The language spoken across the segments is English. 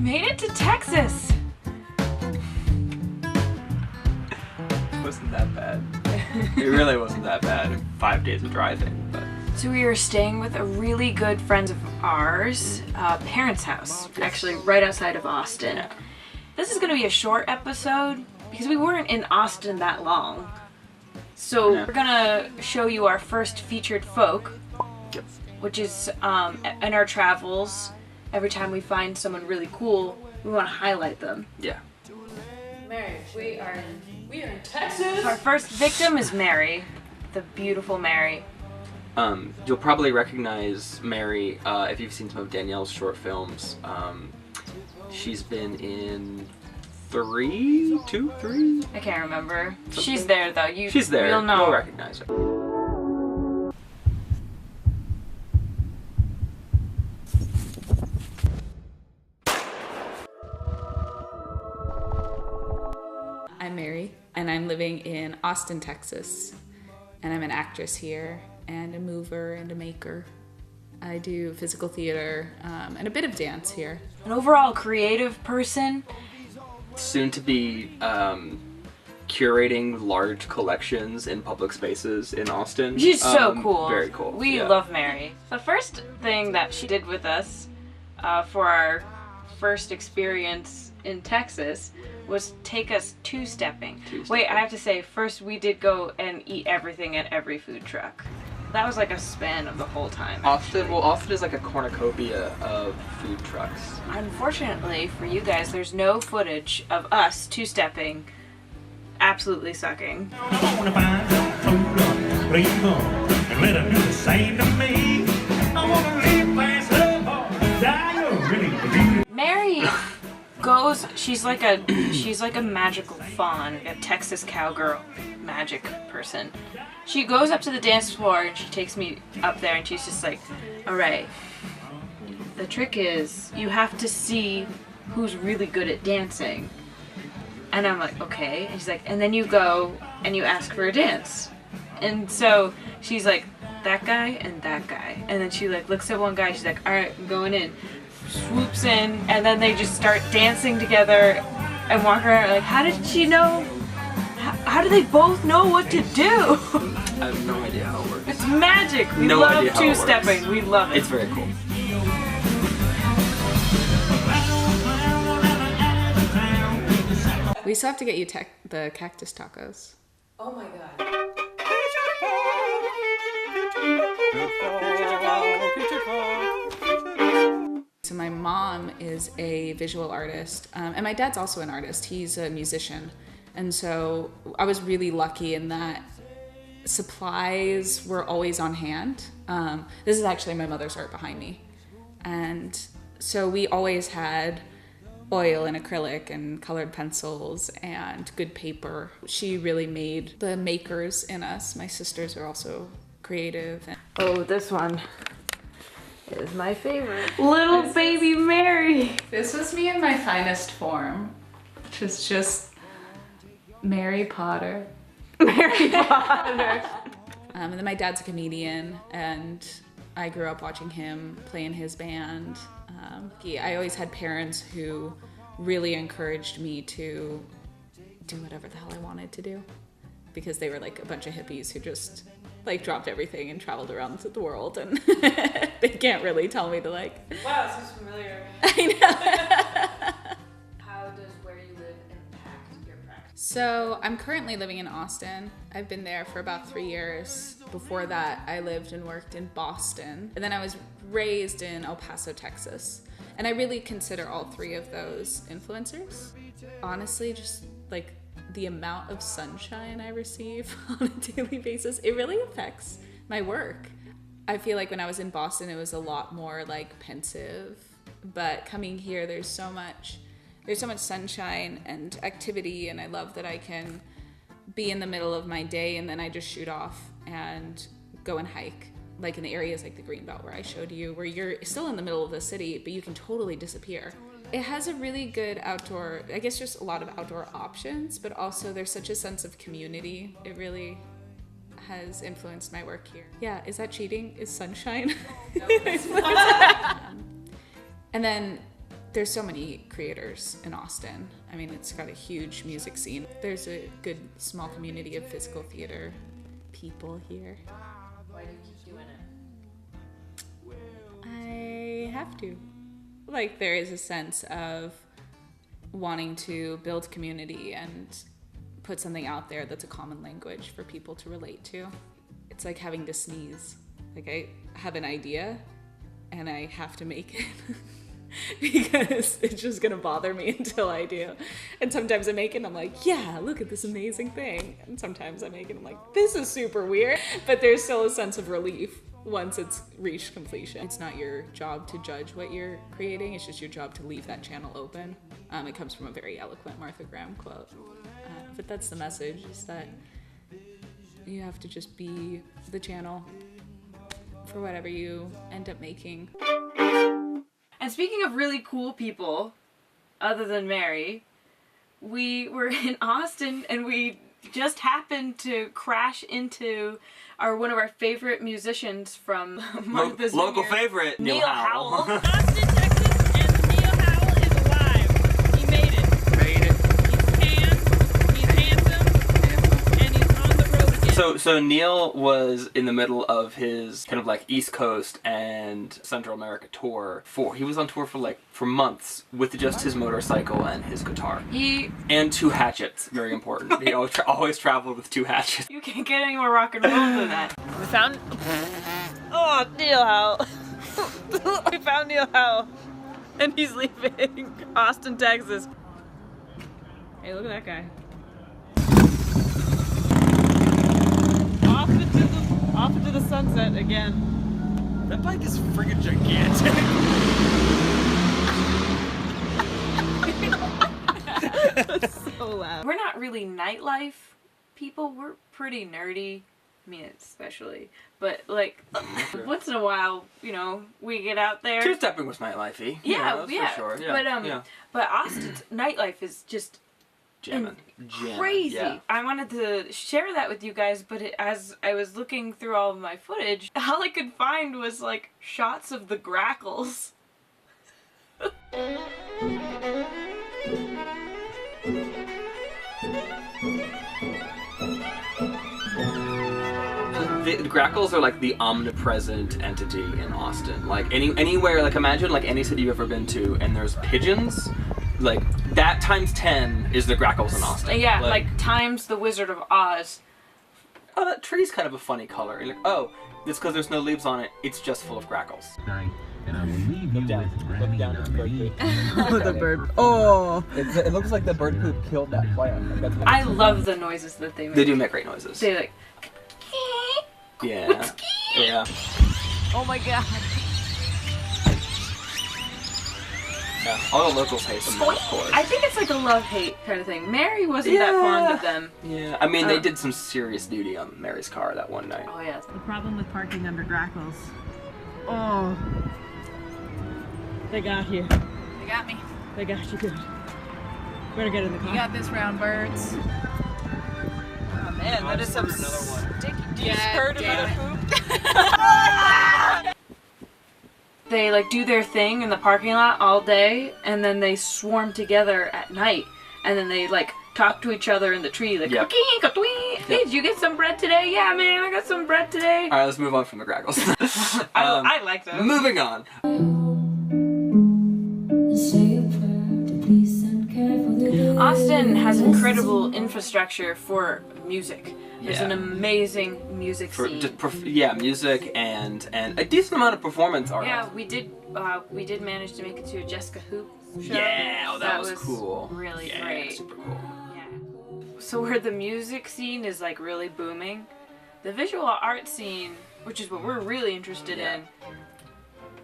made it to Texas! It wasn't that bad. It really wasn't that bad. 5 days of driving, but... So we were staying with a really good friend of ours, parents' house, actually right outside of Austin. Yeah. This is going to be a short episode because we weren't in Austin that long. So we're going to show you our first featured folk, Yep. which is in our travels. Every time we find someone really cool, we want to highlight them. Yeah. Mary, we are in Texas. Our first victim is Mary, the beautiful Mary. You'll probably recognize Mary if you've seen some of Danielle's short films. She's been in 3? I can't remember. Something? She's there though. She's there. You'll know. You'll recognize her. I'm Mary, and I'm living in Austin, Texas. And I'm an actress here, and a mover, and a maker. I do physical theater, and a bit of dance here. An overall creative person. Soon to be curating large collections in public spaces in Austin. She's so cool. Very cool. We love Mary. The first thing that she did with us for our first experience in Texas was take us two-stepping. Wait, I have to say, first we did go and eat everything at every food truck. That was like a span of the whole time. Austin is like a cornucopia of food trucks. Unfortunately for you guys, there's no footage of us two-stepping, absolutely sucking. I wanna find some food on Freeborn and let them do the same to me. I wanna live fast, love hard, die young, really beautiful. Mary goes, she's like a magical fawn, a Texas cowgirl magic person. She goes up to the dance floor and she takes me up there and she's just like, all right, the trick is you have to see who's really good at dancing. And I'm like, okay. And she's like, and then you go and you ask for a dance. And so she's like, that guy and that guy. And then she like looks at one guy, she's like, all right, I'm going in. Swoops in, and then they just start dancing together and walk around. Like, how did she know? How do they both know what to do? I have no idea how it works. It's magic. We No idea love how it two-stepping. We love it. It's very cool. We still have to get you the cactus tacos. Oh my god. So my mom is a visual artist, and my dad's also an artist. He's a musician. And so I was really lucky in that supplies were always on hand. This is actually my mother's art behind me. And so we always had oil and acrylic and colored pencils and good paper. She really made the makers in us. My sisters are also creative. Oh, this one is my favorite. Little baby Mary. This was me in my finest form, which is just Mary Potter. Mary Potter. And then my dad's a comedian, and I grew up watching him play in his band. I always had parents who really encouraged me to do whatever the hell I wanted to do, because they were like a bunch of hippies who just like dropped everything and traveled around the world, and they can't really tell me to like. Wow, this is familiar. I know. How does where you live impact your practice? So I'm currently living in Austin. I've been there for about 3 years. Before that, I lived and worked in Boston. And then I was raised in El Paso, Texas. And I really consider all three of those influencers. Honestly, just like the amount of sunshine I receive on a daily basis, it really affects my work. I feel like when I was in Boston, it was a lot more like pensive. But coming here, there's so much sunshine and activity, and I love that I can be in the middle of my day and then I just shoot off and go and hike, like in the areas like the Greenbelt where I showed you, where you're still in the middle of the city, but you can totally disappear. It has a really good outdoor, I guess just a lot of outdoor options, but also there's such a sense of community. It really has influenced my work here. Yeah, is that cheating? Is sunshine? No, And then There's so many creators in Austin. I mean, it's got a huge music scene. There's a good small community of physical theater people here. Why do you keep doing it? I have to. Like, there is a sense of wanting to build community and put something out there that's a common language for people to relate to. It's like having to sneeze. Like, I have an idea and I have to make it because it's just gonna bother me until I do. And sometimes I make it and I'm like, yeah, look at this amazing thing. And sometimes I make it and I'm like, this is super weird. But there's still a sense of relief once it's reached completion. It's not your job to judge what you're creating, it's just your job to leave that channel open. It comes from a very eloquent Martha Graham quote. But that's the message, is that you have to just be the channel for whatever you end up making. And speaking of really cool people, other than Mary, we were in Austin and we just happened to crash into one of our favorite musicians from Martha's Local Vineyard, favorite, Neil Howell. Austin, Texas, and Neil Howell is alive. He made it. Made it. He's tan, he's handsome, and he's on the road again. So Neil was in the middle of his kind of like East Coast and Central America tour. He was on tour for months with just his motorcycle and his guitar. And 2 hatchets, very important. He always traveled with 2 hatchets. You can't get any more rock and roll than that. We found... Oh, Neil Howell. We found Neil Howell. And he's leaving Austin, Texas. Hey, look at that guy. Off into the sunset again. That bike is friggin' gigantic. That's so loud. We're not really nightlife people. We're pretty nerdy. I mean, especially. But, like, once in a while, you know, we get out there. Two-stepping was nightlife-y. Yeah, For sure. Yeah, But Austin's nightlife is just jamming. crazy. Yeah. I wanted to share that with you guys, but as I was looking through all of my footage, all I could find was, like, shots of the Grackles. The Grackles are like the omnipresent entity in Austin. Like anywhere, like imagine like any city you've ever been to and there's pigeons, like that times 10 is the Grackles in Austin. Yeah, like times the Wizard of Oz. Oh, that tree's kind of a funny color. You're like, oh, it's because there's no leaves on it. It's just full of Grackles. And I will leave you Look down at the bird poop. The bird. Oh. It looks like the bird poop killed that plant. Like, I love the noises that they make. They do make great noises. They like... Yeah. Yeah. Oh my god. Yeah. All the locals hate them, of course. I think it's like a love-hate kind of thing. Mary wasn't that fond of them. Yeah. I mean, they did some serious duty on Mary's car that one night. Oh, yeah. The problem with parking under Grackles. Oh. They got you. They got me. They got you good. Better get in the car. You got this round, birds. Oh man, that is some sticky. Do you Yeah, heard damn another poop? They like do their thing in the parking lot all day, and then they swarm together at night, and then they like talk to each other in the tree, like, Yep. Hey, did you get some bread today? Yeah, man, I got some bread today. All right, let's move on from the Grackles. I like those. Moving on. Austin has incredible infrastructure for music. There's Yeah. an amazing music scene. Music and a decent amount of performance art. Yeah, we did manage to make it to a Jessica Hoop show. Yeah, that was cool. Really Yeah, great. super cool. Yeah. So where the music scene is like really booming, the visual art scene, which is what we're really interested in,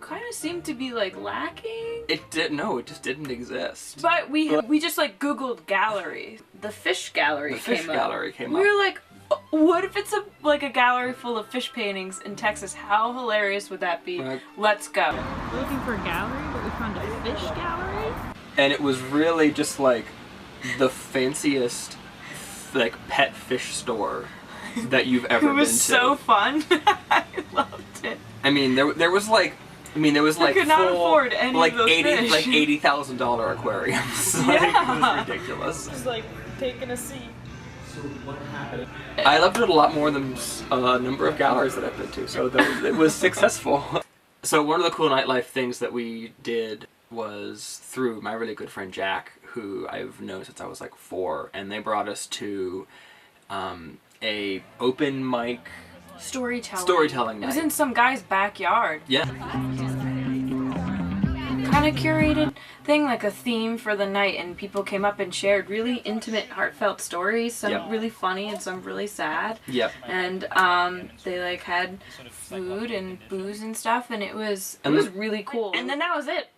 kind of seemed to be like lacking. It just didn't exist. But we just like Googled galleries. The fish gallery The fish came up. gallery came We up. were like, what if it's a gallery full of fish paintings in Texas? How hilarious would that be? Right. Let's go. We're looking for a gallery, but we found a fish gallery. And it was really just like the fanciest like pet fish store that you've ever It been was to. so fun. I loved it. I mean, there was like I mean, there was like could not full, afford any like of those fish. like $80,000 aquariums. Like, it was ridiculous. Just like taking a seat. I loved it a lot more than a number of galleries that I've been to, so it was successful. So one of the cool nightlife things that we did was through my really good friend Jack, who I've known since I was like 4, and they brought us to a open mic storytelling night. It was in some guy's backyard. Yeah. Kind of curated thing, like a theme for the night, and people came up and shared really intimate, heartfelt stories, some really funny and some really sad. Yep. And they like had food and booze and stuff, and it was really cool. And then that was it.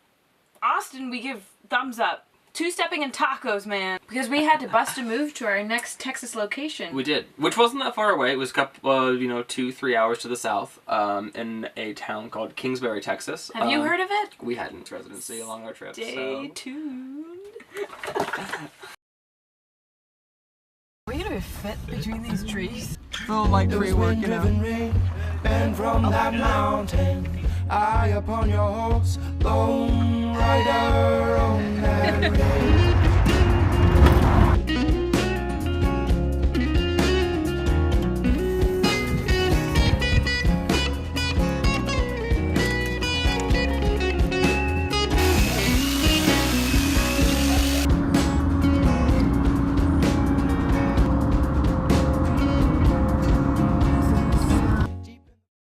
Austin, we give thumbs up. 2-stepping and tacos, man. Because we had to bust a move to our next Texas location. We did, which wasn't that far away. It was a couple, 2-3 hours to the south, in a town called Kingsbury, Texas. Have you heard of it? We had its residency along our trip. Stay tuned. Are you gonna be fit between these trees? Little like pre-working out. And from that mountain, eye upon your horse, lone rider on that rail.